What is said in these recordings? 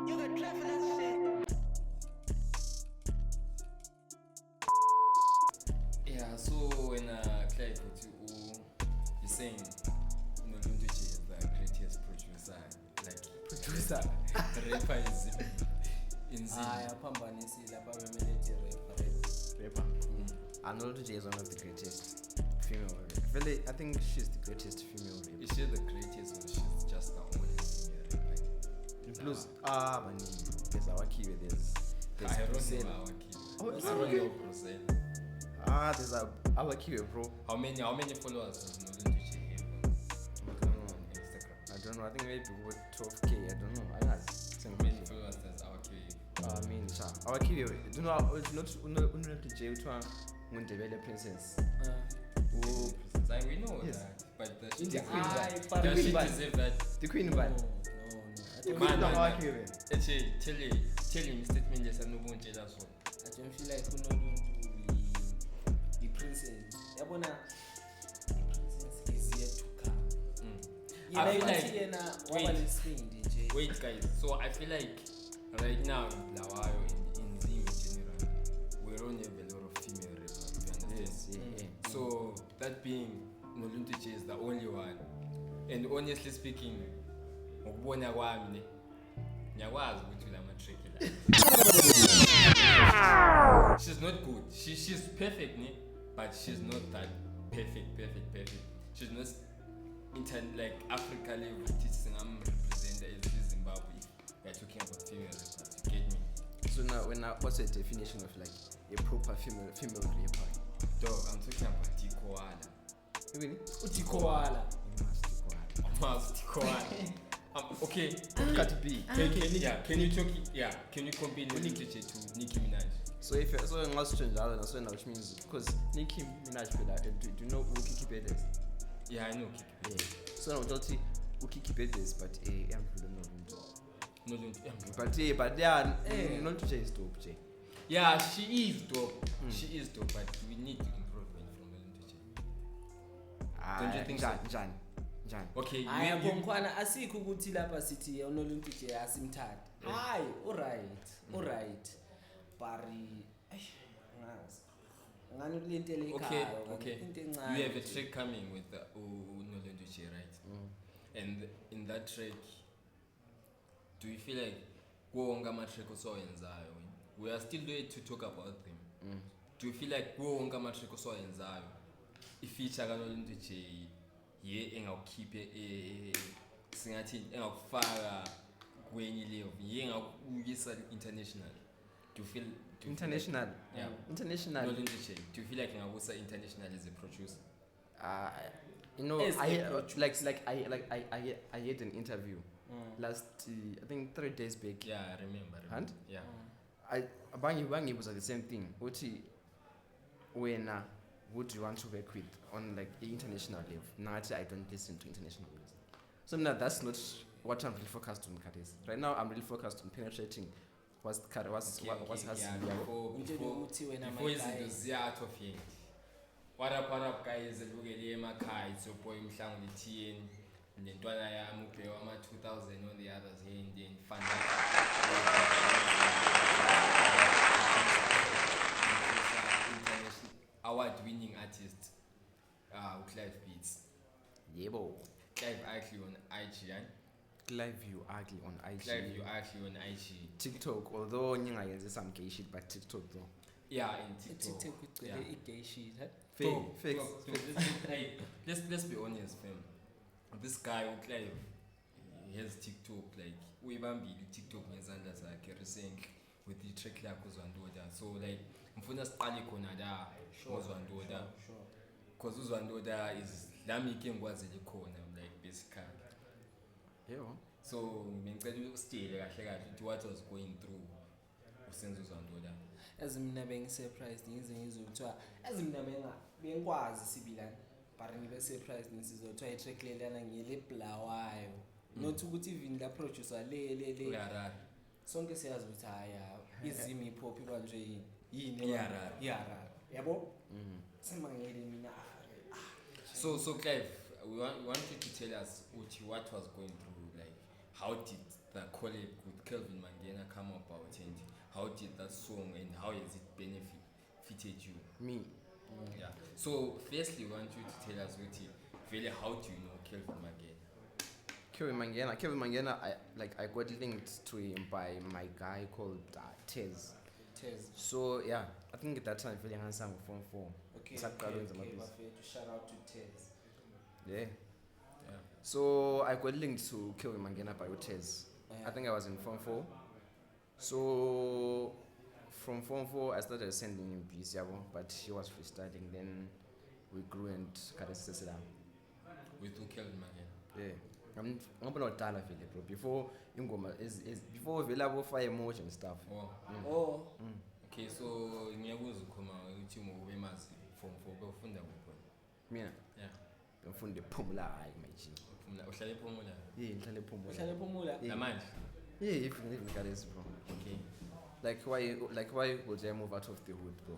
You got clever and shit. Yeah, so when Clive put you're saying Noluntu J is the greatest producer, like Producer. the rapper is in Zim. Yapambanisi lapha bemelete Rapper. Arnold J is one of the greatest female rappers. I think she's the greatest female rapper. Is she the greatest or she's just the only female rapper? The blues. But there's our key. There's I don't Brazil. know our key. Oh, I it's don't okay. know Brazil. There's our key, bro. How many followers does Noluntu J have on Instagram? I don't know. I think maybe with 12K. I don't know. I don't How know. many followers does our key have? Our key. Do you know? It's not Unrelated J. Which one? Mundebele Princess. Oh, Like, we know yes. that, but the In the shit Queen Band. does she Band. deserve that? The Queen Band. No. The Man, Queen man, Band. Our man. key. Actually, tell him statement just anobunjela sona. I don't feel like uNoluntu the princess. Yabona the princess is yet to come. I feel like wait guys, so I feel like right now in Blawayo in Zim in general, we don't have a lot of female rappers, you understand? So that being Noluntu J is the only one. And honestly speaking, ngokubona kwami ngiyakwazi ukuthi la matrick la. She's not good. She's perfect, ne? But she's not that perfect. She's not like Africa level teaching I'm represented as Zimbabwe. We're talking about female rappers, you get me? So now, what's the definition of like a proper female rapper? Dog, I'm talking about Tikoala. Really? Utikoala. Tikoala. Okay. Cut B. Can you compare Noluntu J to Nicki Minaj? So if you're so not strange, I don't know. So now which means because Nicki Minaj, do you know who Kiki Bed is? Yeah, I know Kiki. Yeah. So now don't see who Kiki Bed is, but I'm don't know. But yeah, not to J is dope, J. Yeah, she is dope. She is dope, but we need to improve from Noluntu J. Don't you think so? Jan. Okay, Ayabonkhwana asikho ukuthi lapha sithi uNoluntu J asimthandi. Hayi, alright. Bari ngazi. Ngani kulentele ekhaya. Okay. You have a track coming with Noluntu J, right? And in that track, do you feel like wonke ama-track osowenzayo? We are still there to talk about them. Do you feel like wonke ama-track osowenzayo i-feature kaNoluntu J engawukhiphe singathi engakufaka kwenye level engakuyisa international? Do you feel International. Yeah. International. Noluntu J, do you feel like engakusa international as a producer? You know, As I a I had an interview last I think 3 days back. Yeah, I remember. And? Yeah. Bangi was like the same thing. Uthi when would you want to work with on like international level? Now I don't listen to international music. So now that's not what I'm really focused on, Curtis. Right now I'm really focused on penetrating what's Yeah, before izinto ziya out of hand. What up guys, elukele emakhaya it's your boy Mhlangu Lithiyeni nentwana yami ubheka ama 2000 on the others hand and fun international award-winning artist Clive Beats. Yebo. Clive actually on IG, and Clive you ugly on IG. TikTok, although Nyinga has some gay shit, but TikTok though. Yeah, in TikTok. TikTok with the gay shit. Fake. Let's be honest, fam. This guy Clive, he has TikTok, like uyibambile TikTok ngezandla zakhe recently with the track lakho uZwandoda. So like mfuna siqale khona la uZwandoda. Because uZwandoda is lami ke ngikwazile khona like basically. Yeah. So ngicela usitshele kahle ukuthi what was going through usenza uZwandoda. As mina bengisurprised ngizokuthiwa as mina bengikwazi sibilana but ngibe surprised nisizothiwa itrack lelana ngile Blawayo not ukuthi even la producer le Uyarara. sonke siyazi ukuthi haya izimi hip hop kanje yini Iyarara. yabo semangele mina So Clive, we want you to tell us what was going through, like how did the collab with Kelvin Mangena come about, and how did that song and how has it benefited you? Me. Yeah. So firstly, we want you to tell us really how do you know Kelvin Mangena? Kevin Mangena, I got linked to him by my guy called Tez. Tez. So yeah, I think at that time feeling handsome Form 4. Okay, Sakalo okay, in the okay, Mabis. to shout out to Tez. Yeah. Yeah. So I got linked to Kevin Mangena by Tez. I think I was in Form 4. So from Form 4 I started sending him beats, but he was freestyling. Then we grew and kind of settled down. With Kelvin Mangena. Yeah. I'm not done with it, bro. Before ingoma is before available for emotion and stuff. Oh. Oh, Okay, so ngiyabuza ukhoma ukuthi ube mazi Form 4 bewufunda kuphi? Mina Yeah. bemfunde Phumula hayi my G. Uhlala ePhumula? Yeah, ngihlale uhlale Phumula. phumula. Yeah. Namanje? Yeah, even guys, bro. Okay. Like why would I move out of the hood, bro?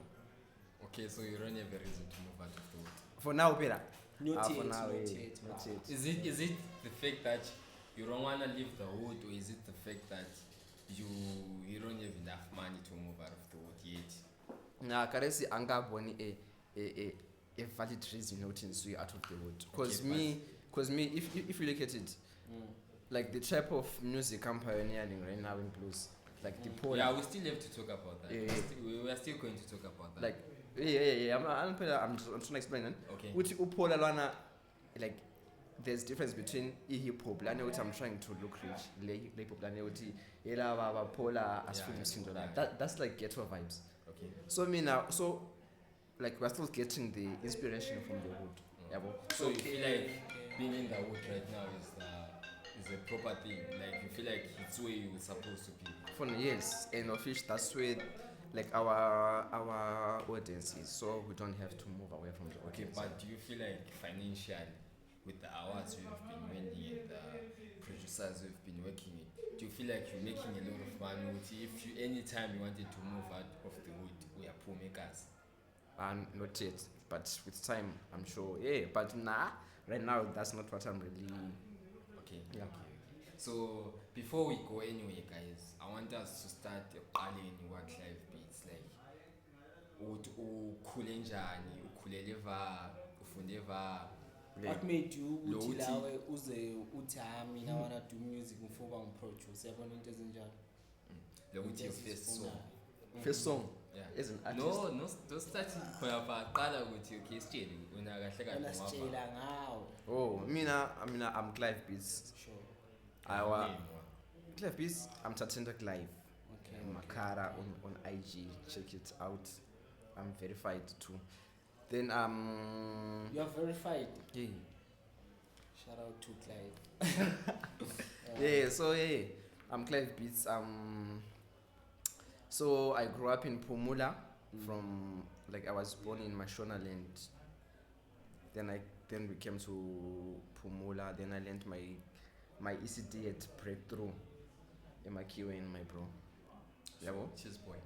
Okay, so you don't have a reason to move out of the wood. For now, Peter. Not For yet, now, not eh, yet, not bro. yet. Is it the fact that you don't wanna leave the wood, or is it the fact that you don't have enough money to move out of the wood yet? Nah, Karesi anga boni a valid reason not in sui out of the wood. Cause Okay, me, if you look at it, like the type of music I'm pioneering right now in blues, like the polar. Yeah, we still have to talk about that. Yeah. We are still going to talk about that. Like yeah. I'm trying to explain it. Okay. Which upola lana, like there's difference between hip hop lana which I'm trying to look rich, hip hop lana which ela baba pola as film sindo la. That's like ghetto vibes. Okay. So me now, so like we're still getting the inspiration from the wood. Yeah, but So you feel like being in the wood right now is a proper thing. Like you feel like it's where you're supposed to be. for yes, and of which that's where like our audience is, so we don't have to move away from the Okay, audience. but do you feel like financially, with the hours you've been winning and the producers you've been working with, do you feel like you're making a lot of money? If you anytime you wanted to move out of the wood, we are poor makers. Not yet, but with time, I'm sure. Yeah, but right now that's not what I'm really. Okay. Yeah. Okay. So before we go anywhere, guys, I want us to start early in work life beats like ukhule njani, ukhulele va, ufunde va. What made you Lo uthi uthi- lawe uze uthi mina wanna do music ngifuba ngiproduce yabona into ezinjalo? Lokuthi your first song. First song Yeah. as an artist. No, don't start khona pha qala ukuthi okay sitshele wena kahle kahle Wena ngoba. sitshela ngawo. Oh, mina, I'm Clive Beats. Sure. Clive Beats, I'm Tatenda Clive. Okay. Makara on IG, check it out. I'm verified too. Then You are verified. yeah. Shout out to Clive. So I'm Clive Beats. So I grew up in Pumula from like I was born in Mashonaland. Then we came to Pumula. Then I learned my ECD at Breakthrough. Emakiwe in my bro. Yabo? Cheers boy.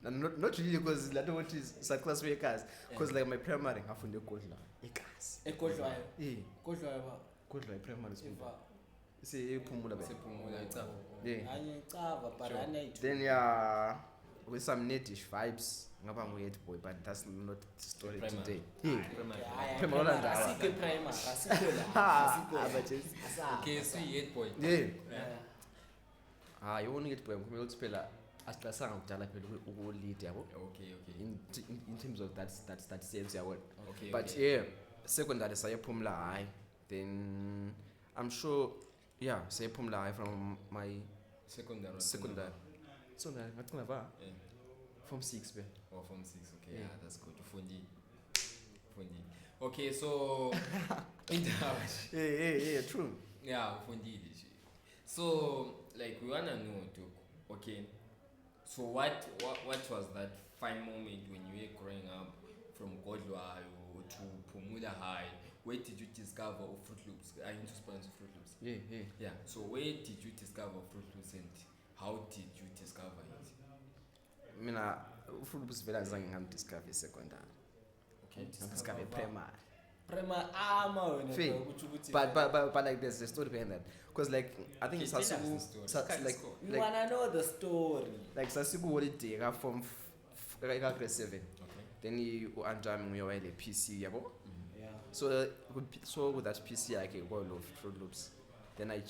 And not really because that what is class workers. Because like my primary ngafunde Kodla. Ikas. Ekodlwayo. Yeah. Kodlwayo ba. Kodla primary school. Eva. Say Pumula. Sephumula icaba. Yeah. Anye cava but Sure. ane Then yeah, with some native vibes. Ngaba ngu boy, but that's not the story Primary. today. Yeah. Primary. Primary ndawa. Asikho primer, asikho la. Asikho. Okay, so you hate boy. Yeah. Yeah. You won't get boy. Kumele uthi phela asiqasanga kudala phela uku-lead yabo. Okay. In terms of that sense yabo. Okay. But okay. yeah, secondary sayephumla high. Then I'm sure sayephumla high from my Secondary. secondary. So ngathi ngava Yeah. from 6 be. Or from 6. Okay. Yeah. Yeah, that's good. Ufundi. Okay, so Yeah, true. yeah, ufundile nje. So like we wanna know okay. So what was that fine moment when you were growing up from Godlwayo to Pumula High? Where did you discover Fruit Loops? Are you into sponsor Fruit Loops? Yeah. Yeah. So where did you discover Fruit Loops and how did you discover it? Mina ufuna ubusivela zange ngamdiscover secondary. Okay. Ngamdiscover primary. prema ama wena Fake. bro, kutsho ukuthi But like there's a story behind that. Because like I think Okay, tell us Sasuku, the story. like you like wanna know the story. like Sasuku holiday ka from grade 7. Okay. Then you anjami nguye wayele PC yabo. Yeah. So with that PC yakhe go love Fruit Loops. Then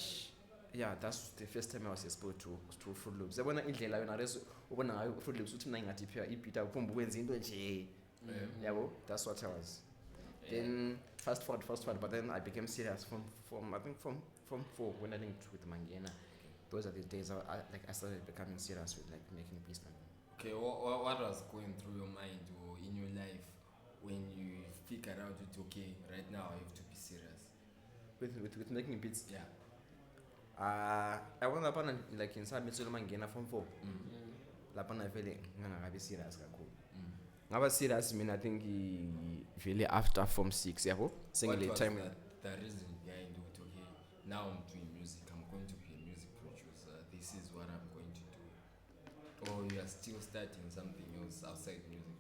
yeah, that's the first time I was exposed to Fruit Loops. Yabona indlela yona reso ubona ngayo Fruit Loops uthi mina ngathi phela ibita uphumba ukwenza into nje. Yabo, that's what I was. Yeah. Then fast forward, but then I became serious from I think from 4 when I linked with Mangena. Those are the days I started becoming serious with like making beats. Okay, what was going through your mind or in your life when you figured out that okay, right now I have to be serious? With making beats. Yeah. I went up on like in Summit Mangena from 4. Lapana I felt ngakabi serious kakhulu. Ngaba serious I think really after form 6 yabo. Single time the reason behind it, okay, now I'm doing music, I'm going to be a music producer, this is what I'm going to do. Or you are still starting something else outside music.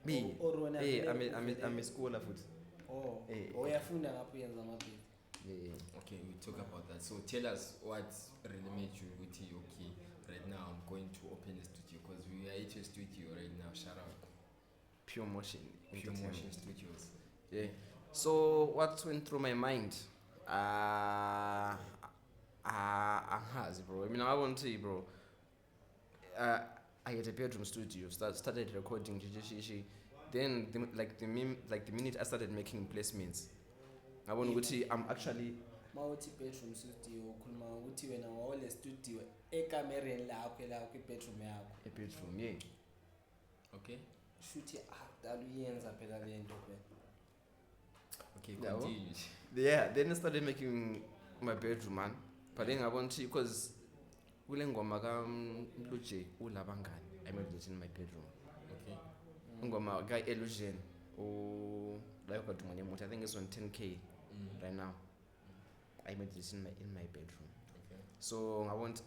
me. Or wena Hey, vele I'm a scholar futhi. Oh, Eh, uyafunda ngapho yenza amabeat. Yeah. Okay, we'll talk about that. So tell us what really made you okay, right now I'm going to open a studio because we are at a studio right now, shout out. Pure Motion. Pure Entertainment. Motion Studios. Yeah. So what went through my mind? Has bro. I mean, I want to say, bro. I had a bedroom studio. Started recording. Then, the minute I started making placements, I want to say I'm actually Mawuthi bedroom studio ukhuluma ukuthi wena wawule studio ekamereni lakho la bedroom yakho. a bedroom. Yeah. Okay? Shuthi akudala uyenza phela lento phela. Okay, Yeah, continue. Yeah. Then I started making my bedroom, man. But then I want to because kule ngoma ka Mluje ulabangani. I made it in my bedroom. Okay. Ngoma guy Illusion like got money I think it's on 10K right now. I made this in my bedroom. Okay. So I want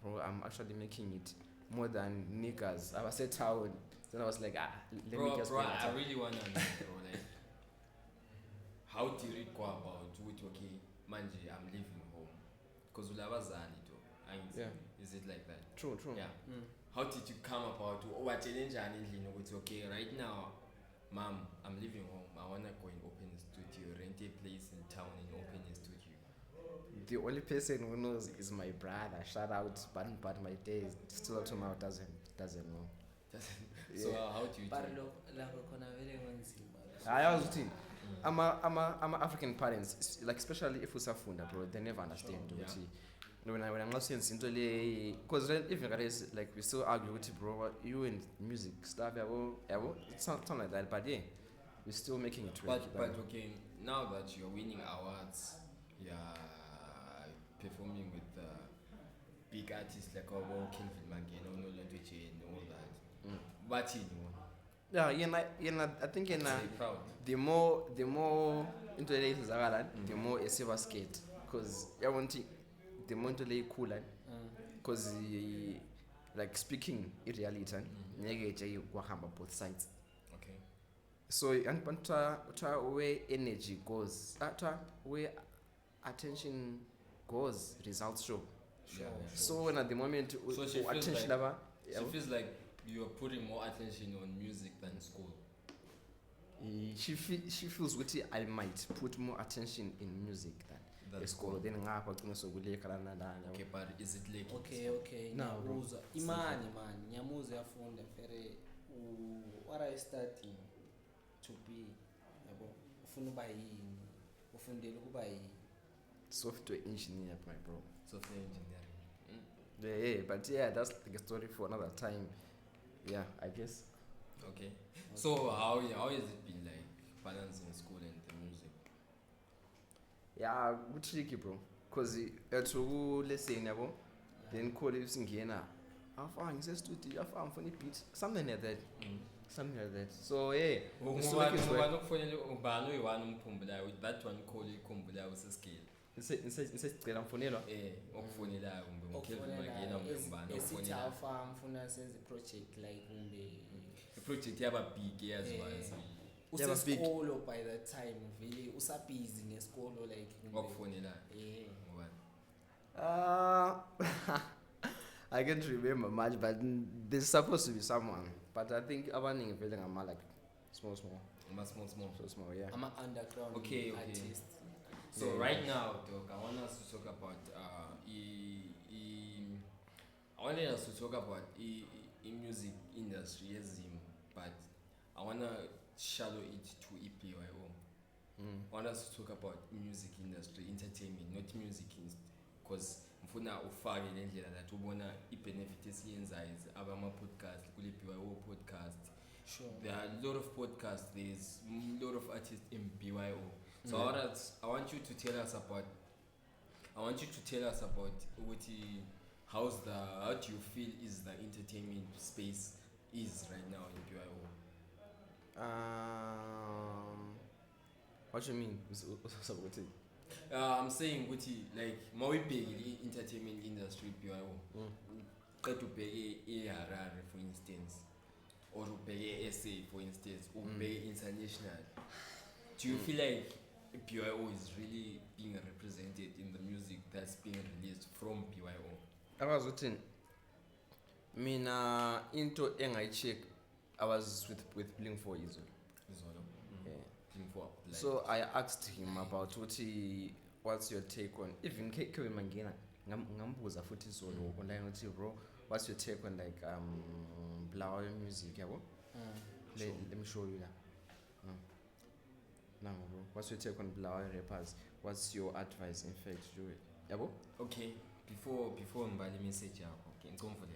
bro, I'm actually making it more than niggas. I was at town. Then I was like let me just Bro, go I really wanna know, bro, like, how did it go about with okay, manje, I'm leaving home? Because ulabazali though. Yeah. Is it like that? True. Yeah. How did you come about what challenge and okay, right now, mom, I'm leaving home. I wanna go and open a studio, rent a place in town and open a studio. The only person who knows is my brother. Shout out, but my days still up to now doesn't know. So how do you do But it? lapho khona vele kunzima. I was saying, I'm African parents, like especially if usafunda, bro, they never understand. Yeah. When I'm not saying simply, because even guys like we still argue with it, bro. You in music stuff, it's something like that. But yeah, we're still making it work. But okay, now that you're winning awards, you're performing with big artists like Kelvin Mangena, Nolondoche and all that. But I think stay proud. the more into the is the more a silver skate, because I want to the more into the cool, because like speaking in reality, you both sides. Okay. So and where energy goes, where attention goes, results show. Yeah. So when at the moment So she feels attention like- level, She feels like you're putting more attention on music than school. she feels what I might put more attention in music than school. Then ngapha gcina sokuleka lana lana. Okay, but is it like Okay, No, bro. ngiyabuzwa. Imani man, ngiyamuza yafunda very what are you studying to be? Yabo, ufuna uba yini? Ufundela ukuba yini? Software engineer, my bro. software engineering? Yeah, but yeah, that's like a story for another time. Yeah, I guess. Okay. So how has it been like balancing school and the music? Yeah, good tricky, bro. Cause to listen, yabo, then call it singena. I'm studio. I'm funny beat, something like that. Something like that. So yeah, we still make it work. Ubani uyi-one umkhumbulayo with that one call ikhumbulayo usescale. Insecticela mfonelwa. Okufonelayo kumbe nguKelvin Mangena kumbe ubani esithi okufonelayo. awufa ngifuna senze project like kumbe I-project yaba big yaziwayo. Yeah, but big. usesikolo by that time vele usabhizi nesikolo like wakufonela yeah. ngubani? I can't remember much, but there's supposed to be someone. But I think abaningi vele ngama like small, Ama small so small, yeah. I'm an underground Okay. artist. So Yeah. right now, Doc, I want us to talk about I wanted us to talk about music industry as him, but I wanna shallow it to EPYO. I want us to talk about music industry, entertainment, not music, because mfuna ufake le ndlela that ubona i-benefit esiyenzayo abama podcast kule BYO podcast. Sure. There are a lot of podcasts, there's a lot of artists in BYO. So I want you to tell us about how do you feel is the entertainment space is right now in BYO? What you mean? I'm saying ukuthi like mawibheke entertainment industry BYO. Qeda ubheke eHarare for instance, or ubheke SA for instance, ubheke international. Do you feel like BYO is really being represented in the music that's being released from BYO? Abazi uthini? Mina into engayicheck I was with Bling for Izolo. Izolo. Yeah. Bling for like, So I asked him about what's your take on even Kevin Mangina ngambuza futhi Izolo online uthi bro, what's your take on like Blawa music yabo? Let me show you that. Now bro, what's your take on Blawa rappers? What's your advice in fact to do it? Yabo? okay, before ngibale message yakho, okay, ngicomfort.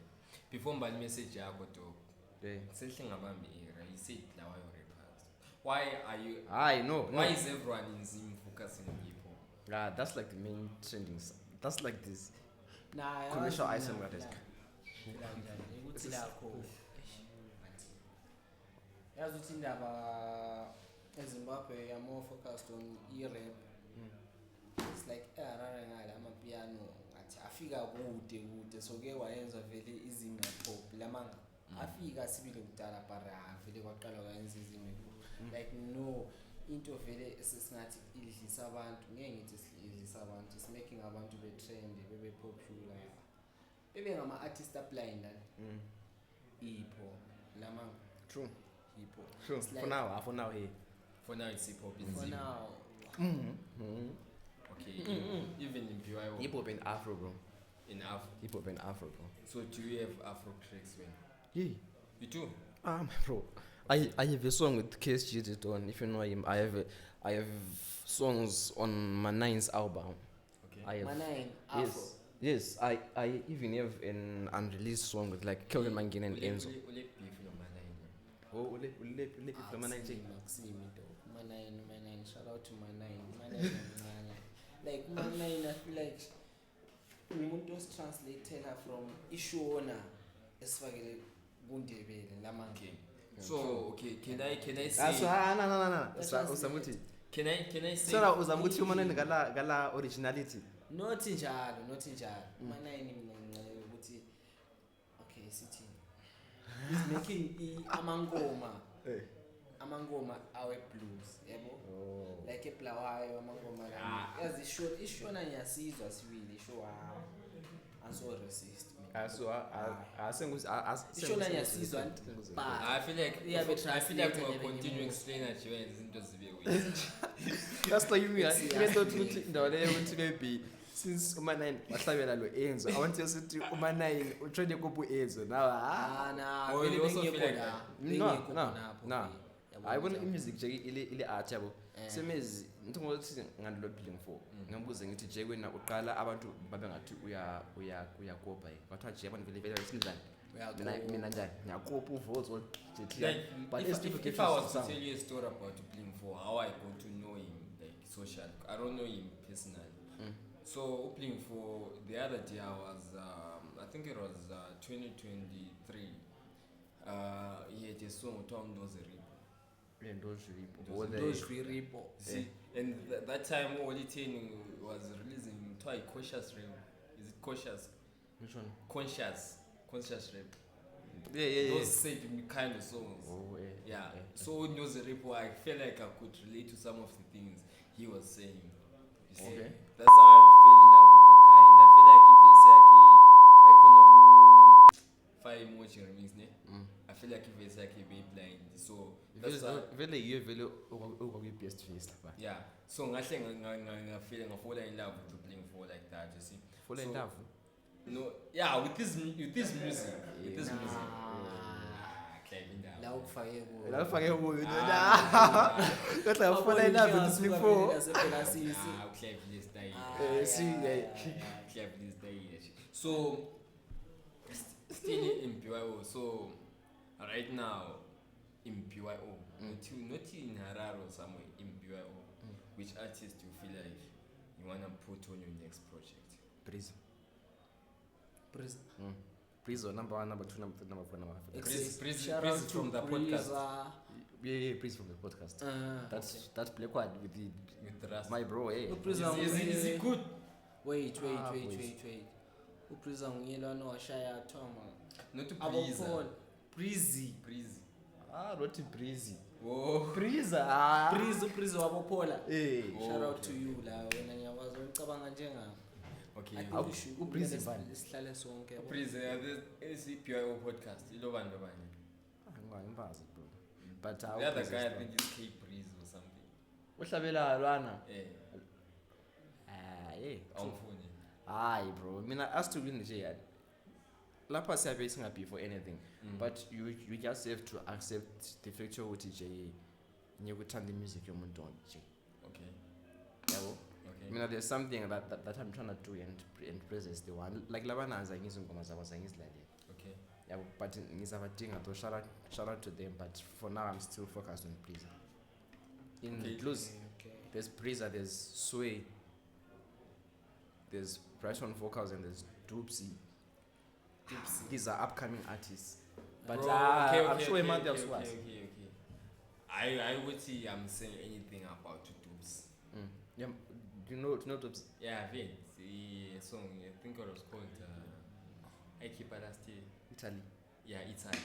Before ngibale message yakho Doc, Yeah. sehle ngabambi era, you said Blawa rappers. Why are you No. Why is everyone in Zim focusing on hip hop? That's like the main trending. That's like this Nah, commercial item that is. ukuthi lakho yazi ukuthi indaba eZimbabwe are more focused on e-rap. It's like eHarare ngala amapiano ngathi afika kude so ke wayenza vele izinga pop lamanga afika sibile kudala para vele kwaqala kwayenza izinga like no into vele esesingathi idlisa abantu ngeke ngithi idlisa abantu is making abantu be trend bebe popular bebe ngama artist blind ipo lamanga True. ipo True. It's like- For now here. For now it's hip hop in for Zim. now Okay, even in BYO, Hip hop and Afro, bro. in Afro. Hip hop and Afro, bro. So do you have Afro tracks when? Yeah. You do? Bro. I have a song with KSG on. If you know him, I have songs on my 9's album. Okay. I have. Manine Afro. Yes. I even have an unreleased song with like Kelvin Mangin and Enzo. Ule beef no Manine. Oh, ule from my 9. Manine, shout out to Manine. Like Manine, I feel like umuntu ositranslathela from Ishona esifakele kuNdebele lamanga. Okay. So okay, can I say? No. Uzamuthi. Can I say? Sara uzamuthi umanene gala originality. Not njalo. Manine mina ngincane ukuthi okay sithi. He's making amangoma awe blues, yabo? Oh. Like eBlawayo amangoma la. Yazi ishona ngiyasizwa sibili sho aso racist. Ishona ngiyasizwa but I feel like Yeah, but I feel like translate we're and continuing everything. explain that you and into zibe weird. That's like me. It's- I thought ukuthi ndawo leyo ukuthi maybe since uma9 wahlabela lo Enzo, I want to say ukuthi uma9 utrade kopu Enzo. Now na Oh, vele you also bengekho feel like la. that? Bengekho No. khonapho, No. yabo, I want yabo. music nje ile art yabo. Eh. Semezi into ngokuthi ngandlo Bling 4. Ngibuze ngithi nje kwena uqala abantu babe ngathi uyakopa yini. Bathiwa nje abantu vele isinjani. Mina njani? Ngiyakopa uvote Like, but if I was to tell you a story about Bling 4, how I got to know him, like social, I don't know him personally. So Bling 4, the other day I was, I think it was 2023. He had a song Tom Dozeri. Those Riripo. See, and that time Oli Ten was releasing Cautious Rap. Is it Cautious? Which one? Conscious Rap. those same kind of songs. Oh, Yeah. So Nose Repo, I feel like I could relate to some of the things he was saying. You see, Okay. that's how I fell in love with the guy, and I feel like if they say why couldn't fire emoji remix ne? I feel like if they say be blind, so that's why. Vele you vele okwakuyi best face lapha. Yeah. So I think I feel I fall in love with playing for like that. You see. Full in So- love. No. Yeah. With this music. With this music. Clive la down. ukufake kuyo La ufake kuyo. Ah, Kodwa full in love with this before. Clive this day. Clive this day. So still in PYO. So right now in PYO, not in Harare or somewhere in PYO. Which artist you feel like you wanna put on your next project? Breeze. Breeze or number 1, number 2, number 3, number 4, number 5. Breeze from the podcast. Yeah, Breeze from the podcast. That's Black One with With Rust. my bro. Hey. Is it good? Wait. Boys. uPriza ngiyelwana washaya Thoma. Not to Abopol. Breezy. Breeze. Not Breezy. Oh. Breeze. uPriza wabophola. Hey. Shout out to you la wena ngiyakwazi ukucabanga njengami. Okay. uBreezy bani? Sihlale sonke. Breeze. This is PYO podcast. Ilo bantu bani. Ngimbazi bro. But The other guy I think is K Breeze or something. uhlabela lwana. Eh. Yeah. Awumfuni. Hayi bro, mina asithukile nje yani. Lapha siyabe singabe for anything, but you just have to accept the factor ukuthi nje ngikuthanda music yomuntu nje. Okay. Yabo. Okay. Mina there's something that I'm trying to do and presence the one like labana azangiza ingoma zabo zangizilalela. Okay. Yabo, but ngizabadinga to shout out to them, but for now I'm still focused on Breezer. In Okay. blues, Okay. there's Breezer, there's Sway, there's Bryson Vocals, and there's Doopsy. These are upcoming artists. But Bro, I'm sure a month else was. Okay. I would say I'm saying anything about Tubes. Yeah, do you know Doopsy? Yeah, I think the song, I think it was called I Keep Adasti. Italy. Yeah, Italy.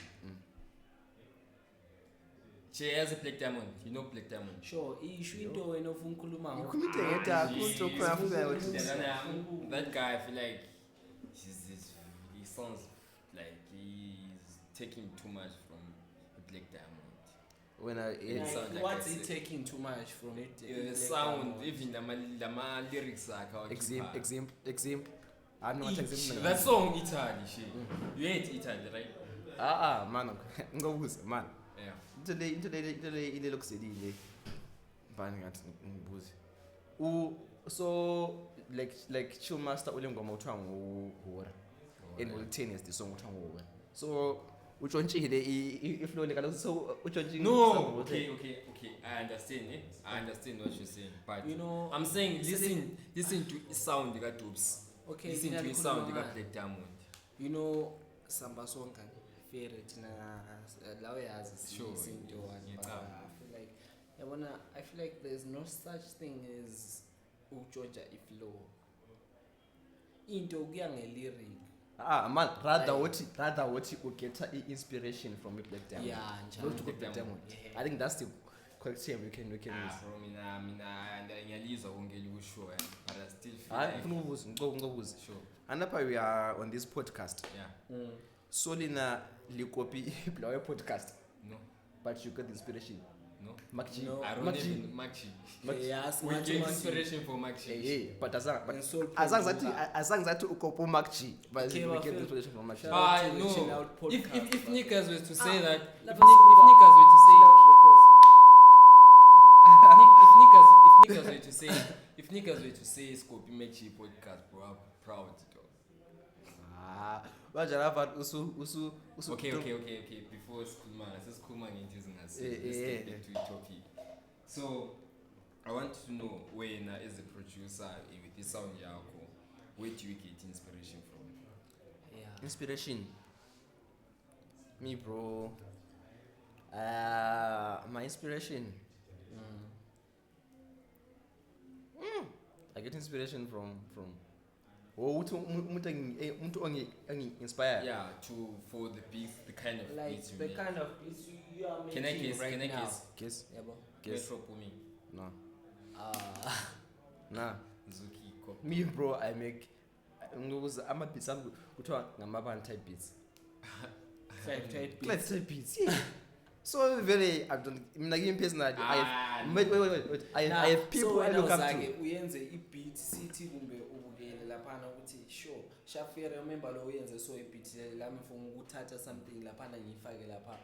She has a Black Diamond. You know Black Diamond. Sure, issue into wena ufuna ukukhuluma ngayo. Ukhuluma ngeta kunto khona futhi That guy, I feel like he sounds like he's taking too much from Black Diamond. when I It sounds like What's I he said. taking too much from it? The sound, even the lyrics are example. I'm not example. that song Italy, you hate Italy, right? Man, ngobuza man. Yeah. Into lokuselile. Bani ngathi ngibuze. So like Chill Master ule ngoma uthiwa nguhora. And will 10 is the song uthiwa nguhora. So utshontshile iflow lekalo so utshontshile. No, okay. I understand it. I understand what you're saying, but You know, I'm saying listen to his sound like Dubs. okay, Listen to his sound like Black Diamond. You know, Samba Songa, favorite na lawe yazi Sure, isinto one. yeah. I feel like there's no such thing as ujoja iflow. Into kuya nge-lyric. Man, rather what you get inspiration from a Black Diamond. Yeah, Not njalo. to Black Diamond. Yeah. I think that's the correct term we can use. Bro, mina ngiyalizwa ungeli kusho, but I still feel Hayi like ngikubuza ngobuza. sure. And up we are on this podcast. Yeah. Solina copy our podcast, No. but you get inspiration. No. Makchi. No. I don't Makchi. even Makchi. Yes, We get inspiration from Makchi. Hey, but as And soul that ukopo Makchi, but Okay, we well, get feel- inspiration from Makchi. Shout out to the No. Chill Out If podcast, Nickers was to say that, if Love Nickers were to say, if Nickers were to say Scope Mechi podcast, bro, I'm proud. But usu. Okay. Before Schoolman using us, let's get back to the topic. So, I want to know when, as a producer with this sound yako, where do you get inspiration from? Yeah. Inspiration. Me, bro. My inspiration. I get inspiration from uthi umuntu ongi-inspire Yeah, for the beats, the kind of Like beats you the make. kind of beats you are making Can I guess? right Can I now. guess? guess Yabo. guess Metro booming. no Ah. Zuki cop. me bro I make ngokuza ama-beats ami kuthiwa ngamabani type beats Five tight Clive beats. type beats yeah. So very I don't mina kimi personally wait I have people so I look up wena to uyenze i-beat sithi kumbe ubukele laphana ukuthi sure Shafiri remember lo uyenze so i-beat lami for ukuthatha something laphana ngiyifake lapha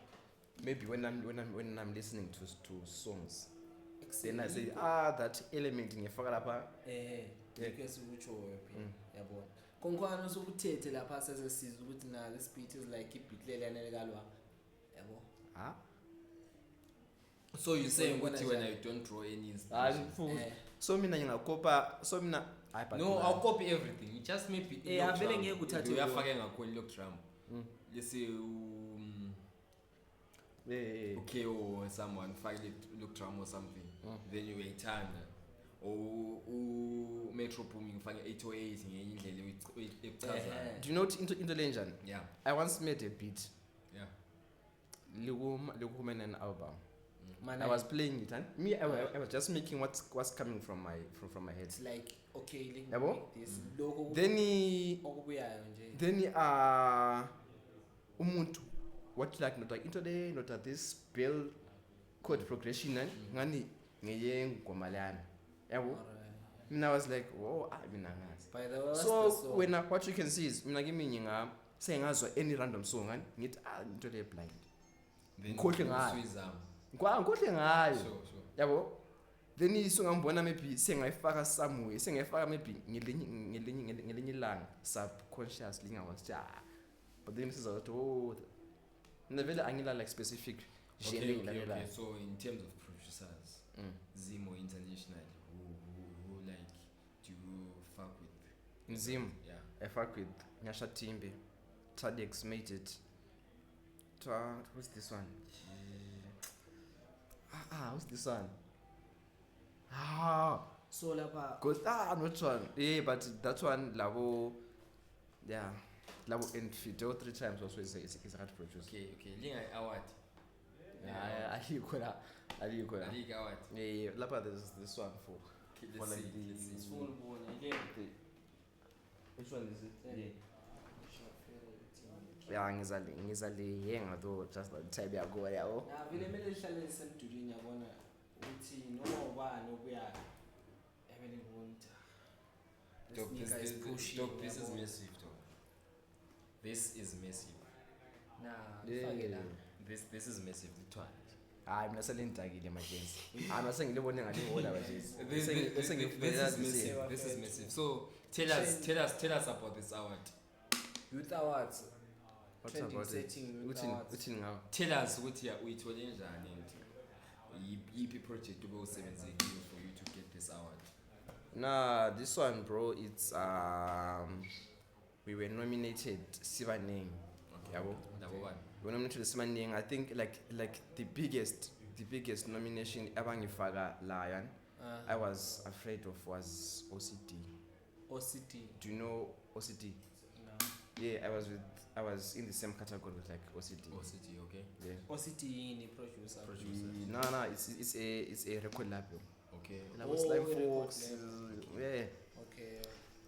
maybe when I'm listening to songs then I say Except- that element ngiyafaka lapha Yeah. Because ukutshoyo phela Mm. yabona konkhona sokuthethe lapha sesesiza ukuthi na this beat is like i-beat lelana likalwa yabo ah So you're saying When when I don't draw any ah inspiration? Eh. so mina ngingakopa so mina hayi but No, I'll copy everything. You just maybe avele ngeke uthathe uyafake ngakhona lock drum. Mm. Let's say yeah. okay or someone fake look drum or something. Mm. Then you uyayithanda. Or metro booming fake 808 ngenye indlela echazayo. Do you know into Lenjan? Yeah. I once made a beat Yeah. Likum an album. Man, I was playing it and me I was just making what's coming from my head. it's like okay let me Yabo? make this lokho Then okubuyayo nje then umuntu what like not like into the not at this build chord progression ngani ngeyengoma lana. Yabo? Alright. Mina I was like, "Whoa, mina ngazi." By the way, what's So the song? when what you can see is mina kimi sengazwa any random song and ngithi into le blind. Then Ngikhohle ngayo. Swizam. Ngikhohle ngayo. Sure. Yabo? Then isungambona maybe sengayifaka somewhere, sengayifaka maybe ngelinye ilanga subconsciously ngawasha. But then sizathi oh nevele angila like specific genre Okay. ngilalelayo. So in terms of producers, Mm. Zimo internationally, who like do you fuck with? Nzim, Yeah. I fuck with Nyasha Timbe. Tadex made it. What's this one? What's this one? So lapha Cause which one? Yeah, but that one Labo, yeah, Labo and Fidel 3 times also is hard to produce. Okay. Linga award. Yeah, I hear that. Liga award. Yeah, Lapa there's this one for Okay, for let's like see. the Let's see. full bone again. which one is it? Yeah. Yeah, ngizali yenga though just like type yago yabo. Na vile mele lihlale lisemdulini yabona uthi noma ubani obuya evele bonta. Dog, this is massive, dog. This is massive. Na Yeah. fake la. This is massive. Hayi mina selindakile majenzi. Hayi masengilibone ngalihola majenzi. This is massive. This is massive. So tell us about this award. Youth Awards. What's Trending about it? setting Youth Uthini Awards. uthini ngawo? Tell us ukuthi uyithole njani and yiphi project obewusebenzekile for you to get this award. Nah, this one bro, it's we were nominated Sibaneng. Yabo? Number one. We were nominated Sibaneng. I think like the biggest nomination abangifaka lion. I was afraid of was OCD. OCT. Do you know OCD? No. Yeah, I was in the same category with like OCD. OCT, okay. Yeah. OCT yini producer. Producer. No, it's a record label. Okay. Like it's like record Fox. label. Yeah. Okay.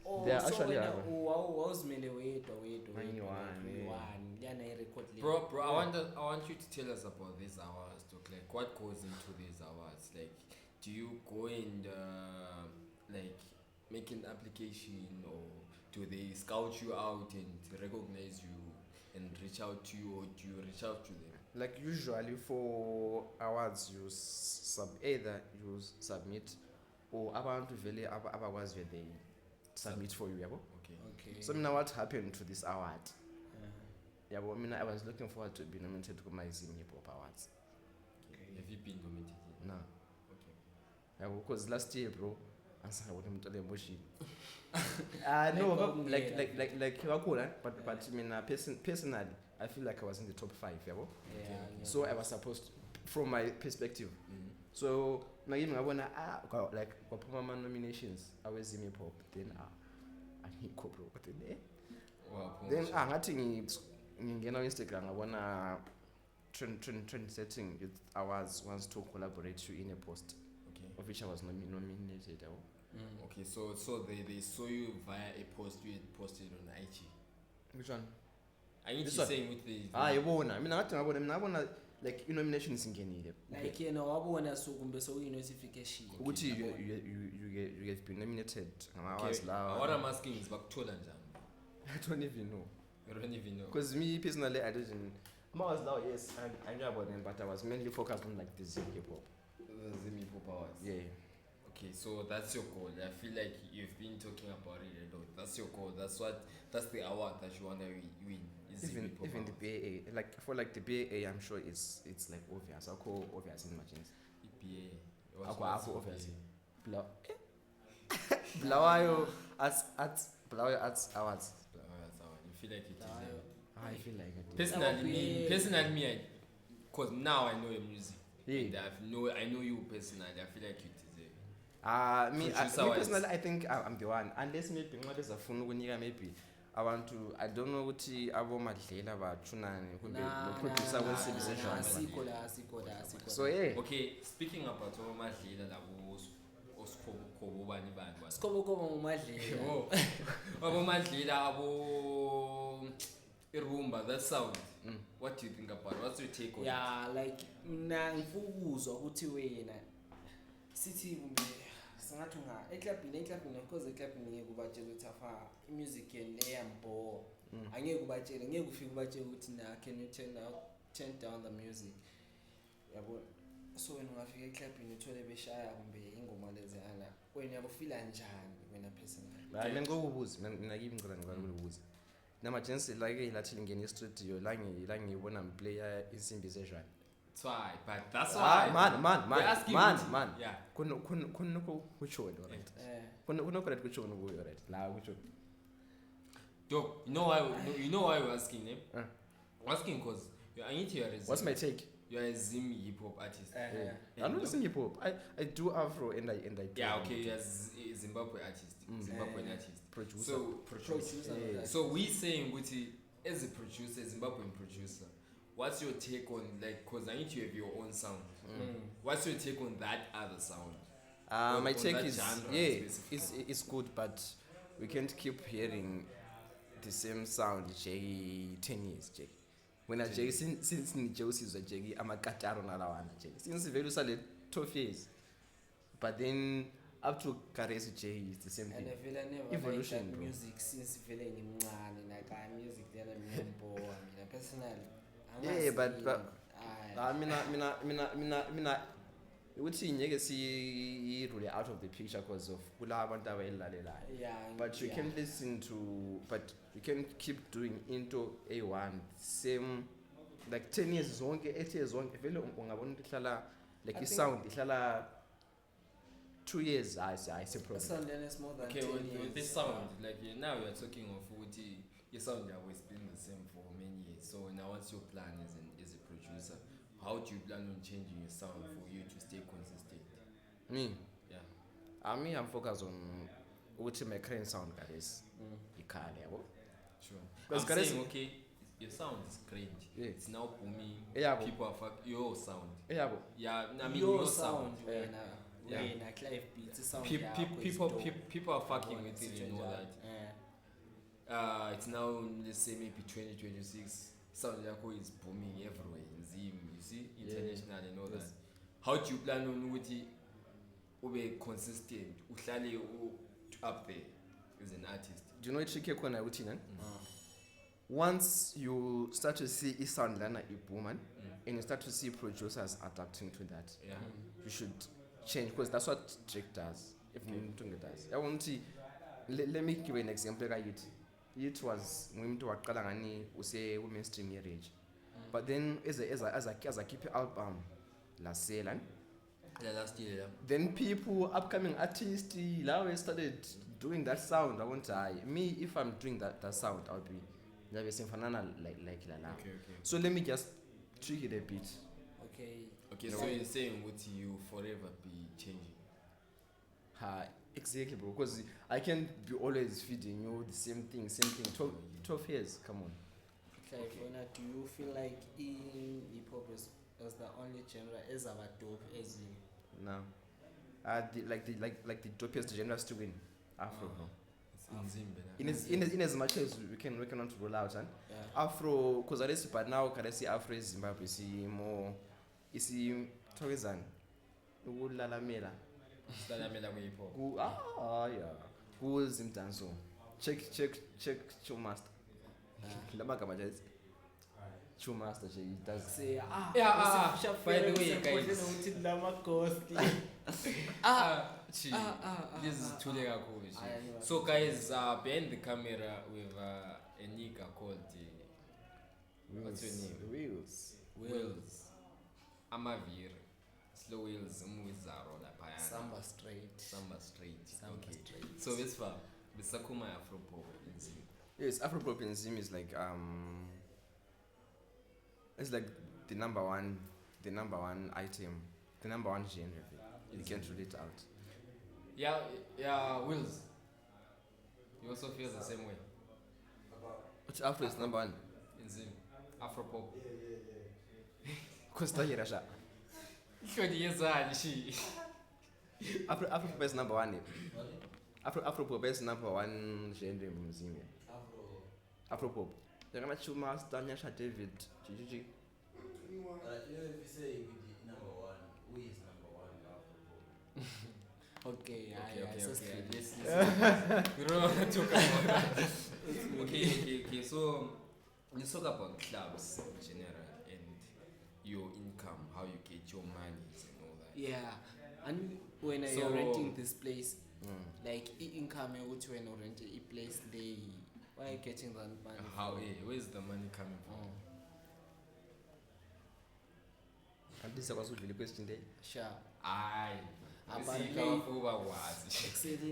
Oh, They are so actually wena have wawuzimele wedwa One, yeah. one yana i-record label. Bro, I want you to tell us about these awards, dog. Like what goes into these awards? Like do you go and like make an application, or do they scout you out and recognize you and reach out to you, or do you reach out to them? Like usually for awards either you submit or abantu vele abakwazi they submit for you yabo. Okay. Okay. So mina what happened to this award? Uh-huh. Yabo mina I was looking forward to be nominated for my Zim Hip Hop Awards. Have you been nominated yet? No. Okay. Yabo because last year bro angisabona umuntu olemotion. No, like wakhula but mina personally I feel like I was in the top 5 yabo. Yeah, Okay. yeah. So I was supposed from my perspective. Mm-hmm. So nakimi ngabona like kwaphuma ama nominations awezim hip hop then angikho bro but Wow, then ngathi ngingena Instagram ngabona trend setting with ours wants to collaborate you in a post okay. of which I was nominated. Okay, so they saw you via a post you had posted on IG. Which one? Are you This one? saying with the Yabona mina ngathi ngabona like i-nomination singenile like yena wabona so kumbe so notification ukuthi you have been nominated ngama-awards okay. lawa. What I'm asking is bakuthola njani? I don't even know You don't even know. because me personally I didn't ama-awards lawa yes I knew about them but I was mainly focused on like the Zim hip hop. The Zim Hip Hop Awards. Yeah. Okay, so that's your goal. I feel like you've been talking about it a lot. That's your goal. That's the award that you wanna win. Is Zim Hip Hop Even the Awards. BAA like for like the BAA I'm sure it's like obvious. I'll call obvious in machines. EPA. Akho obvious. Blawayo Arts Awards. You feel like it is. I feel like it. Personally me, cause now I know your music. Yeah. And I know you personally. I feel like you deserve it. Me Producer-wise. personally I think I'm the one unless maybe nxa bezafuna ukunika maybe I want to I don't know ukuthi abomadlela bathunani kumbe lo producer wesebenziswa asikho la so yeah Okay, speaking about omadlela labo osikhobo bani sikhobo ngumadlela Oh, abomadlela abo irumba that sound. What do you think about it? What's your take on it? yeah like mina ngifukuzwa ukuthi wena sithi kumbe singathi eclubini because eclubini ngeke ubatshela ukuthi afa music yeni leyambo angeke ubatshele ngeke ufike ubatshele ukuthi na can you turn down the music yabo so wena ungafika eclubini uthole beshaya kumbe ingoma lezana wena yakufila njani wena personally mina ngokubuza mina kimi ngicela ngikubuza namajensi like lathi ngene e-studio la ngibona player insimbi zeshwana That's why, but that's why. We're asking man Yeah. kunoko kuchona right kunoko right kuchona kuyo right la kuchona Doc, you know why we're asking him? We're asking because I need to hear a what's my take you're a Zim hip hop artist. I'm not singing hip hop I do afro and I Yeah, okay, you're a Zimbabwe artist. Zimbabwean artist. producer So producer. Yeah. So we saying Guti as a producer, Zimbabwean producer. What's your take on like? Cause I need to have your own sound. What's your take on that other sound? my on take that is genre yeah specifically? it's good but we can't keep hearing the same sound Jay 10 years Jay when I Jay since nijosizwa Jay amakataro nalawana Jay since vele usale 12 years but then up to Karesi Jay is the same and thing I feel I never Evolution, liked that bro. music since vele ngimncane like music lena mnyambo mina personally Yeah, but I mina ukuthi ngeke siyirule out of the picture because of kula abantu abayilalelayo yeah but you can listen to but you can keep doing into A1 same like 10 years zonke 8 years zonke vele ungabona ukuthi ihlala like I I think- sound ihlala 2 years I say problem sound is more than Okay, 10 with years. this sound, like now you're talking of Uti, your sound has always been the same for many years. So now what's your plan as a producer? How do you plan on changing your sound for you to stay consistent? me Yeah. me I'm focused on ukuthi my current sound guys ikhale yabo Sure. Because I'm Karesi- saying, okay, your sound is cringe. Yeah. It's now booming. Yeah, People are your sound. yabo Yeah, I mean your your sound sound. wena Clive Beats sound People are fucking with it, you know that. It's now, let's say maybe 2026. Sound Yako is booming everywhere in Zim, you see, international and all Yes. that. How do you plan on Uti ube consistent? Uhlale up there as an artist. do you know tricky khona ukuthi ne once you start to see isound lana iboom and you start to see producers adapting to that Yeah. you should change because that's what Drake does if Mtunge does I want to let me give you an example like it was umuntu waqala ngani use mainstream marriage but then as I keep your album last year Yeah, last year, yeah. then people upcoming artists now started doing that sound I won't die me if I'm doing that sound I'll be like simfanana like la Okay. so let me just tweak it a bit okay Okay, so you're saying what you forever be changing. Exactly, bro. Because I can't be always feeding you the same thing. 12 years, come on. Like, do you feel like in hip hop is the only genre is our dope as in? No. Like the dopiest genres to win. Afro, bro. It's Nzimbe. In as much as we cannot roll out, and Yeah. Afro, because I see, but now can I see Afro is Zimbabwe, see more, you see, Torizan, Ulalamela, Silalamela kwi-hip-hop. yeah, who is in Tanso? Check, Showmaster. Lamagama just Showmaster, she does. Say By the way, guys. Chi, this is Tule Kakubi. So guys, behind the camera with a nigga called what's your name? Wills. Amavir. Slow Wills Mwizaro la Payana. Samba straight. Samba straight. Samba Okay. straight. So this far, Bisakuma Afropop in Zim. Yes, Afropop in Zim is like it's like the number one item, the number one genre. You can't rule it out. Yeah, Wills. You also feel the same way Which Afro is number one? in Zim. Afropop. Costa Hirasha. Afropop is number one. Afropop is number one genre in Zim. Afropop. They're gonna choose Master Nyasha David. Gigi. If you say number one, who is number one? Okay. We don't want to talk about that. Okay. So let's talk about clubs in general and your income, how you get your money and all that. Yeah, and when So- you're renting this place, like income when you rent a place, why are you getting that money? Where's the money coming from? And this was really question day. Sure. Aye. Apparently-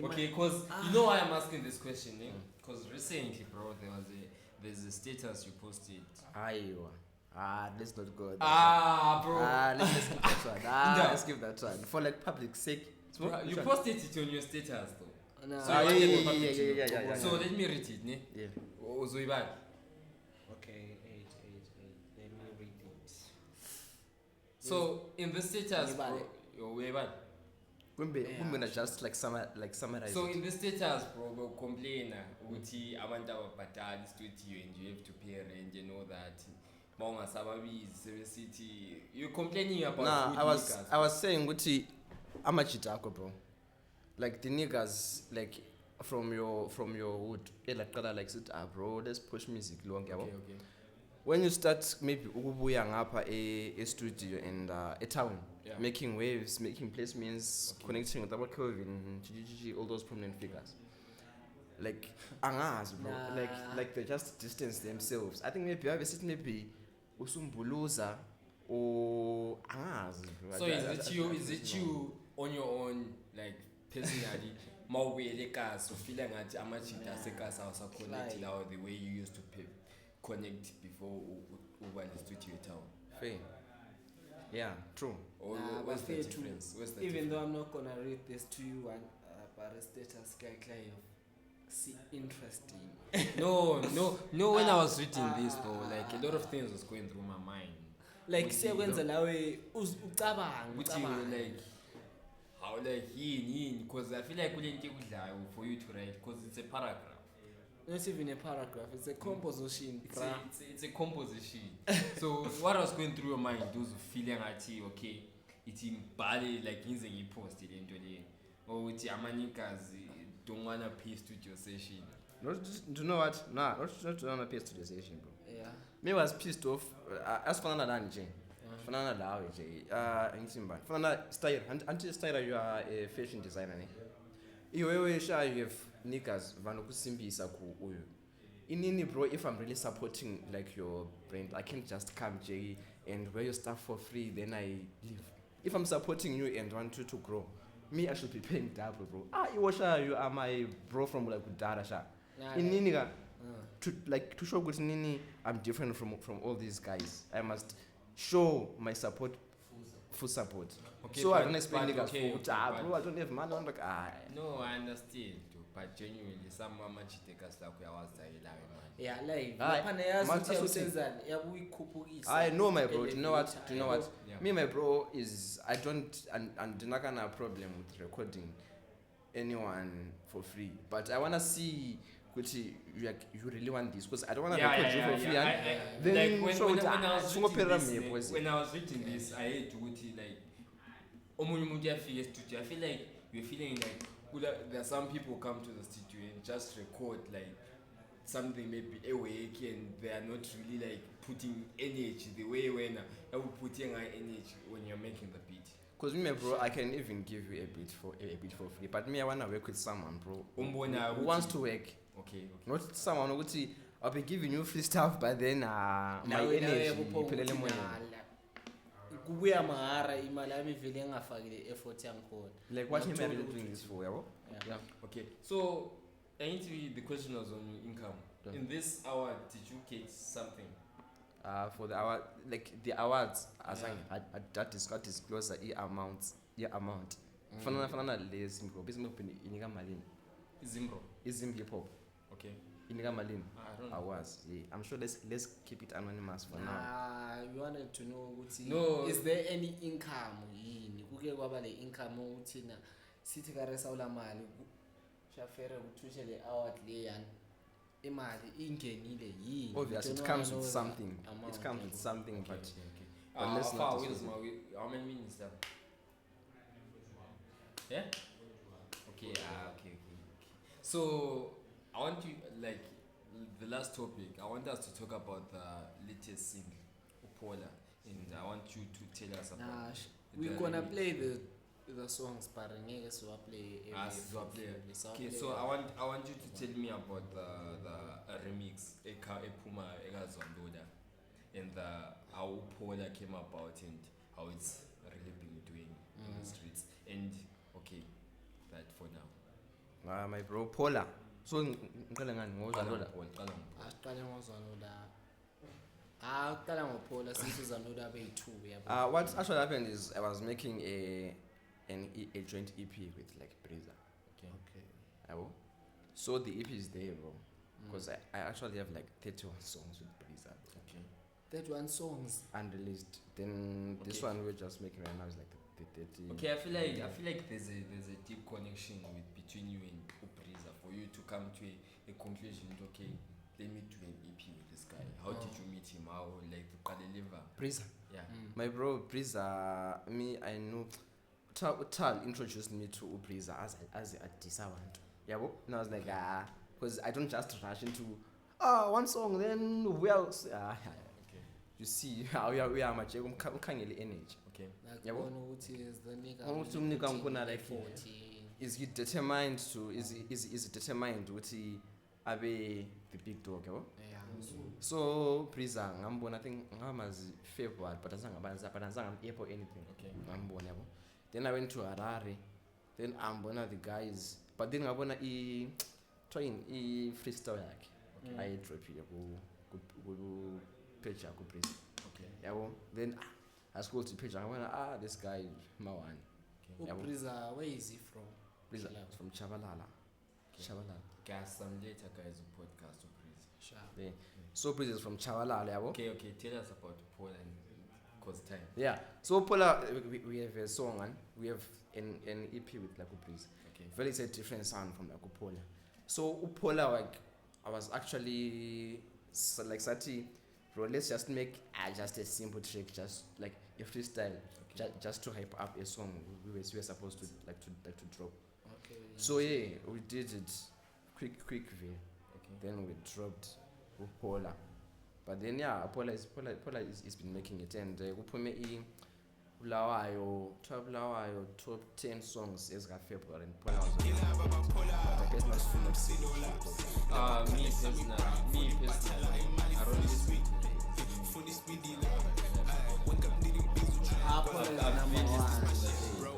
Okay, because you know why I'm asking this question, because recently, bro, there's a status you posted. Let's not go there. Bro. Let's skip that one. No. Let's skip that one. For like public sake. You posted it on your status though. No. So Ah, you yeah, wanted yeah, the public yeah, to know. yeah, yeah, So yeah. let me read it, ne? Yeah. Uzoibali. Okay, 8. Let me read it. So in the status, bro, Uzoibali. Women are just like summarize. So in the status, bro, we complain ukuthi abantu ababhatali studio and you have to pay rent and all that. Mawungasababizi city. You're complaining about Nah, good I was saying Gucci amachitako, bro. Like the niggas like from your hood. Like said, bro, let's push music long. Okay. When you start maybe ukubuya ngapha a studio and a town, Yeah. making waves, making placements, connecting with our Kelvin, all those prominent figures. Like angas, bro. Nah. Like they just distance themselves. I think maybe maybe usumbuluza or angas. So is it you on your own, like personally, mawubuyele ekhaya ufila ngathi amajita asekhaya awasaconnect now the way you used to connect before uba ne-studio town? Fair. Yeah, true. Or Nah, what's but the fair too. difference? What's the Even difference? though I'm not gonna read this to you, and but a status guy see interesting. No, when I was reading this though, like a lot of things was going through my mind. Like Ukuthi sekwenza lo- lawe ucabanga ukuthi like how like yini because I feel like kulento ekudlayo for you to write because it's a paragraph. not even a paragraph, it's a composition. It's a composition. So what was going through your mind? Those feeling okay, it's imbali like ngize ngipost le nto le. Or ukuthi amanikazi don't wanna pay studio session. Do you know what? Nah, not on a PS to the station, bro. Yeah. Me was pissed off. As Fanana Dani, Jay. Fanana Lao, Jay. Ingsimba. Fanana Style. Until Style, you are a fashion designer. You have niggas, Vanukusimbi Saku Uyu. Inini, bro, if I'm really supporting like your brand, I can't just come, Jay, and wear your stuff for free, then I leave. If I'm supporting you and want you to grow, me, I should be paying double, bro. Iwasha, you are my bro from like Darasha. Inini, to show good Nini, I'm different from all these guys. I must show my support full support. Okay, So I but- don't explain but niggas okay, for okay, bro, I don't have money. I'm like, No, I understand, but genuinely, some mama chiteka stuff where I was like, man. Yeah, live. Hayi, Laphana yazi manje ukuthi asuthi- yawusenzani, yakuyikhuphukisa. I know my bro. Do you know what? elevator, Do you know what? Yeah. Me and my bro is I don't and not gonna have problem with recording anyone for free. But I wanna see which you really want this because I don't wanna record you for free. and Then Like so when that- I was so reading opera this, me, like, boys. when I was reading this, I hate to like omunye umuntu uyafika studio. I feel like we're feeling like there are some people come to the studio and just record like something maybe awake and they are not really like putting energy the way when I would put in energy when you're making the beat. Because me, bro, I can even give you a bit for free. But me, I wanna work with someone, bro, Umbona who wants to work. Okay. Not someone who I'll be giving you free stuff, but then my Nawe energy kuphonga iphelele ukuthi emoyeni. nala. Kubuya mahara imali yami vele ngafakile effort yangikhona. Like what am I Ngiyakuthola really ukuthi- doing this for, yabo? Yeah. Yeah. Okay. So, the question was on your income. Yeah. In this hour, did you get something? For the award, like the awards, as Yeah. I disclose the amount. Fana les bro. Business inika malini. Zimbro. Izim hip hop. Okay. Inika malini. I don't know. Awards. Yeah. I'm sure let's keep it anonymous for now. You wanted to know ukuthi No. is there any income yini? Kuke kwaba le income ukuthi na sithi karesa ulamali shafere uthushe le award le yani imali ingenile yini? Obviously, You it don't comes know with the something. amount, It comes with yabo. something, Okay, but okay. but let's How not far? discuss How many minutes then? Yeah? Okay, okay. So, I want to, like, the last topic, I want us to talk about the latest single, Upola, and I want you to tell us about Nah, the we're gonna remix. play the songs but ngeke siwaplay Okay, so I want you to tell me about the remix Epuma Egazondoda and how Upola came about and how it's really been doing in the streets. And okay, that for now. my bro Paula. So ngiqale ngani ngozalola. asiqale ngozanoda uqala ngophola since uzanoda beyi-2 yabo. What actually happened is I was making a joint EP with like Breezer. Okay. Yabo? So the EP is there, bro. Because I actually have like 31 songs with Breezer Okay. 31 songs. unreleased. Then this Okay. one we're just making right now is like the 30. Okay, I feel like there's a deep connection between you and Upriza for you to come to a conclusion. Okay, let me do an EP with this guy. How did you meet him? How like the deliver? Breezer. Yeah. My bro Breezer, me I know. Tal introduced me to Breezer as a disavanto. Yeah, and I was like because I don't just rush into one song then we else. Okay. You see how we are much ukhangele energy. Okay. Yabo? Nakubona ukuthi is the nigga Ukuthi really umnika putting ngikuna like effort. is he determined to is determined ukuthi abe the big dog yabo. Yeah. So Breezer ngambona I think ngamazi February but azange airport anything. Okay. Ngambona yabo. Then I went to Harare. Then ngambona the guys but then ngabona i freestyle yakhe. Okay. I drop it ku page yakhe Breezer. Okay. Yabo. Then I scrolled to page. I went, this guy is Mawan. Yabo. Upriza, where is he from? Breezer Chabalala. from Chabalala. Okay. Chabalala. Guys, some later guys who podcast Upriza. Sharp. Yeah. So Breezer is from Chabalala, yabo. Okay. Tell us about Paul and cause time. Yeah. So Paula, we have a song and we have an EP with Laku Breezer. Okay. Very it's a different sound from Laku Paula. So Upola, like I was actually like Sati, bro, let's just make just a simple trick, just like a freestyle, just to hype up a song we were supposed to like to drop. Okay. So yeah, we did it quick way. Okay. Then we dropped Upola. But then yeah, Paula is been making it and uphume Bulawayo top 10 songs ezika February and Paula was I guess not too much Me personally, I don't listen Apple is number 1.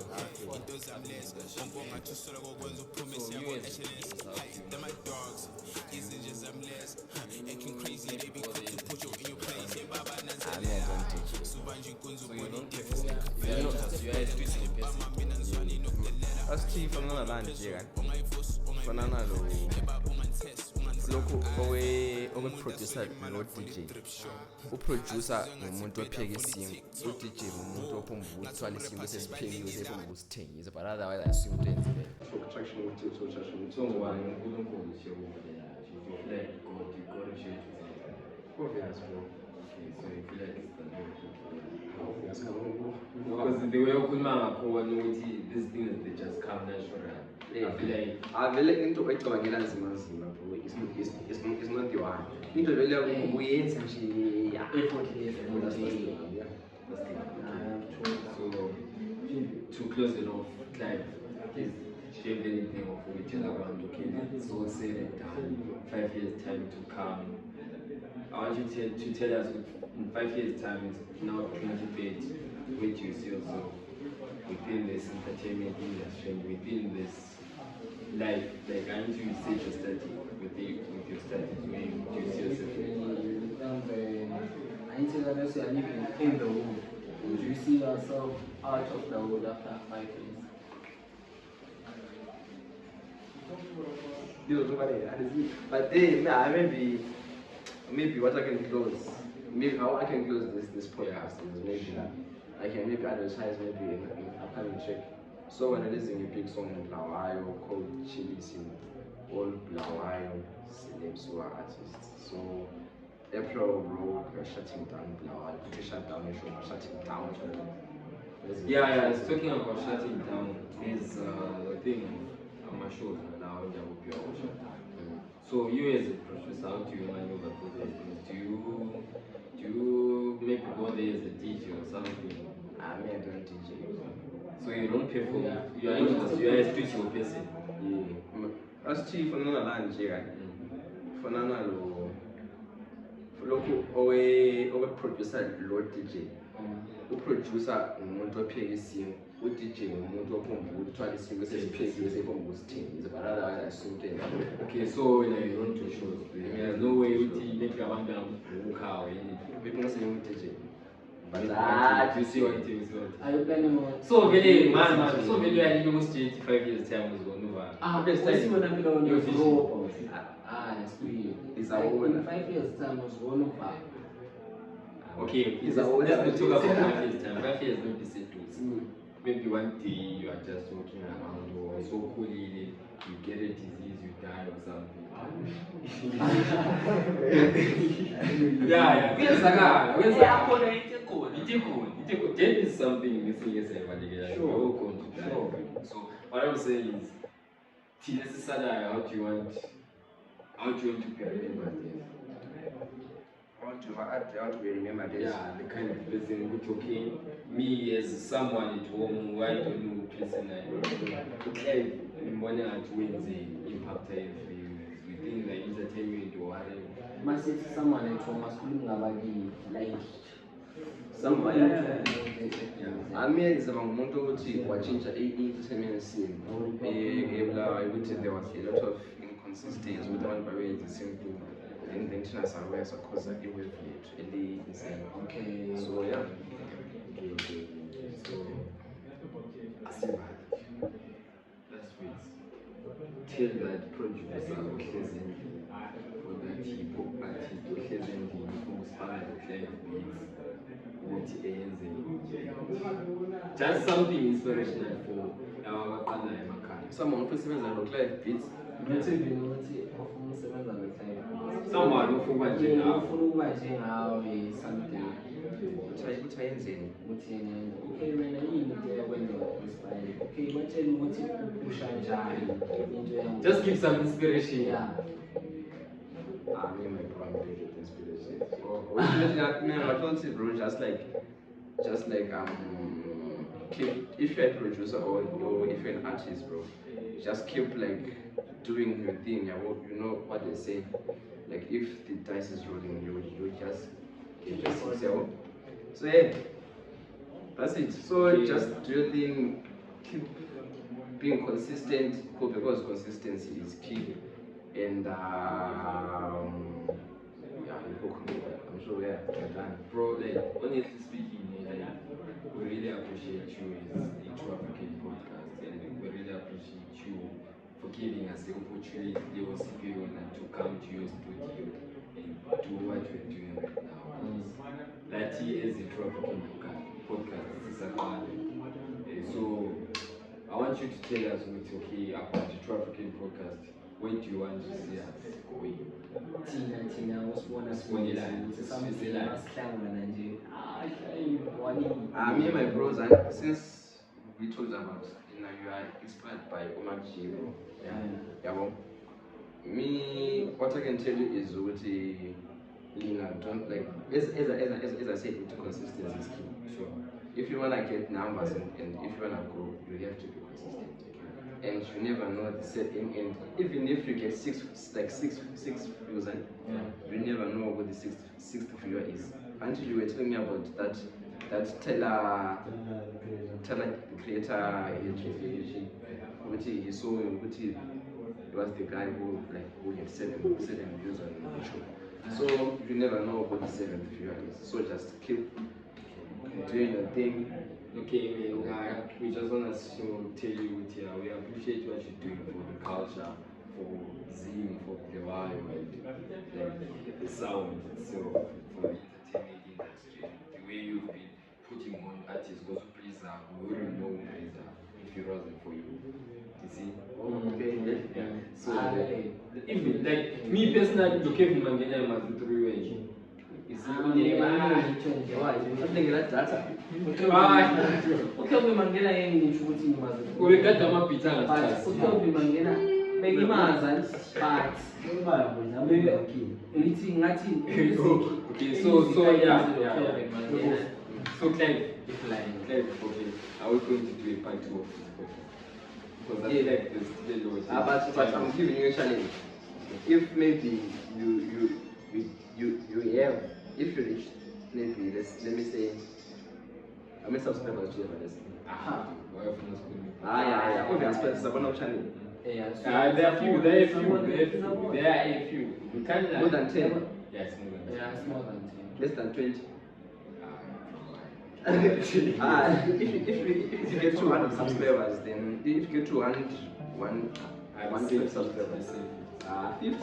you are a studio person. asithi fana nalanje kanti fana nalo lokhu owe-producer lo DJ uproducer ngumuntu opheka isingo u-DJ ngumuntu ophumba ukuthwala isingo esesiphekiwe sephumba ukusithengisa but otherwise ayisuke into enzileyo attraction ukuthi attraction So ngubani uNkulunkulu nje ukuvela nje you feel like God showed you something. obvious bro Okay, so you feel like it's the Lord. obvious kakhulu Because the way ukhuluma ngakhona ukuthi these things they just come natural. I feel like avele into ecabangela nzima bro is not the one into vele uyenza nje effortless and that's the thing. yeah. That's the thing. so to close it off, Clive, please share anything of which around okay, so say it down 5 years time to come. I want you to tell us in 5 years time it's now 2030, where do you see yourself within this entertainment industry, within this life? Like I need you to say your study with your study, where do you see yourself? I need to know that you are living in the world. Would you see yourself out of the world after 5 years? But then maybe what I can close, maybe how I can close this podcast is maybe I can maybe advertise maybe in upcoming check. So when I listen to a big song Blawayo called Chili Sim, all Blawayo celebs who are artists. So April bro shutting down Blawayo, put shut down the show, shutting down. Yeah, it's talking about shutting down is the thing on my shows now. So you as a producer, how do you manage the process? Do you maybe go there as a DJ or something? I mean I don't DJ. So you don't pay for you are a studio person. Yeah. As chief for another land here. For another lokhu owe-producer lo DJ uproducer ngumuntu opheka isingo u-DJ ngumuntu ophumba ukuthwala isingo esesiphekiwe sephumba ukusithengisa but otherwise ayisuke into enzileyo. Okay, so like you don't do shows. There's no way you make a band car or anything. Maybe not saying DJ. But You see what it is. Are you planning more? So really, man, so really I need almost 25 years time was going over. Yes, What's time. your name on your Your floor? That's good. It's Like, our own. in 5 years time was going over. Okay, It's let's a whole talk about different 5 years time. 5 years don't be settled. Maybe one day you are just walking around or so coolly, you get a disease, you die or something. Yeah. Death is something missing yes, Sure. we're all going to die. Sure. So what I'm saying is, how do you want to be remembered? I want to be remembered as Yeah, the kind of person which okay, me as someone at home who I don't know person okay, money at Wednesday impact within the entertainment or whatever. Must say someone at home must like someone. I mean, it's about Monto watching entertainment scene. There was a lot of inconsistencies with one by the same thing. And then China Sarway so cause it will be insane. okay. So yeah. So I see that. That's sweet. Tell that producer pleasant for that hip hop artist pleasant who's fine with just something inspirational for our Makana. Someone who seven and Clive beats. Someone who forgot you now. Something. Utayenzeni. Okay, mina yini into yakwenza inspire. Okay, batshela ukuthi usha njani into yami. Just give some inspiration. Yeah. I mean, my problem is inspiration. I told you, bro, just like if you're a producer or if you're an artist, bro, just keep like doing your thing. You know what they say. Like if the dice is rolling, you just sell. So yeah, that's it. So Okay. just do your thing. Keep being consistent, because consistency is key. And yeah, I'm True, yeah. You're done. Bro, like, honestly speaking, like, we really appreciate you as a True African podcast, and we really appreciate you for giving us the opportunity to come to your studio and do what we're doing right now. That is the True African podcast. This is a part. So, I want you to tell us, okay, about the True African podcast. Where do you want to see us going? Thina usibona Sibonela ukuthi ukuthi something sizelana. masihlangana nje me and my bros, and since we told about, you are inspired by Omar G, bro. Yeah, bro. Me, what I can tell you is ukuthi don't like as I said, with consistency is key. Sure. If you wanna get numbers and if you wanna grow, you have to be consistent. And you never know the setting, and even if you get six views, you never know what the sixth viewer is. Until you were telling me about that Taylor creator, which he saw, which he was the guy who had seven views on YouTube. So you never know what the seventh viewer is. So just keep doing your thing. Okay, man, we just want to tell you, we appreciate what you're doing for the culture, for Zim, for the vibe, and like, the sound itself, for the entertainment industry, the way you've been putting on artists, because please, we wouldn't know if it wasn't for you. You see? Okay. Yeah. So, even like me personally, look at Mangena as 3 ways. Something like that. Ukhombe mangena yini ngisho ukuthi ngimazi. Ubekade amapizza But ngasikhathi. ukhombe mangena bengimazi but ngithi ngathi Okay, so yeah. So Clive, okay, are we going to do a part 2 of this podcast? Because I feel like there's still a lot. But I'm giving you a challenge. If maybe you have, if you reach maybe let me say, how many subscribers do you have? Yeah. Okay, subscribers channel. There are a few. You can't More than 10. Yes, more than 10. yeah, it's more than 10. Less than 20. If you get 200 subscribers, then if you get 150 subscribers, 50.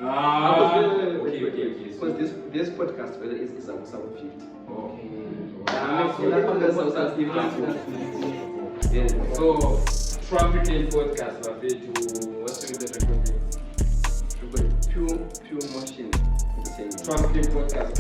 Okay. Because this podcast whether is a 50. So, True African podcast, what's the recording? Pure motion. True African podcast.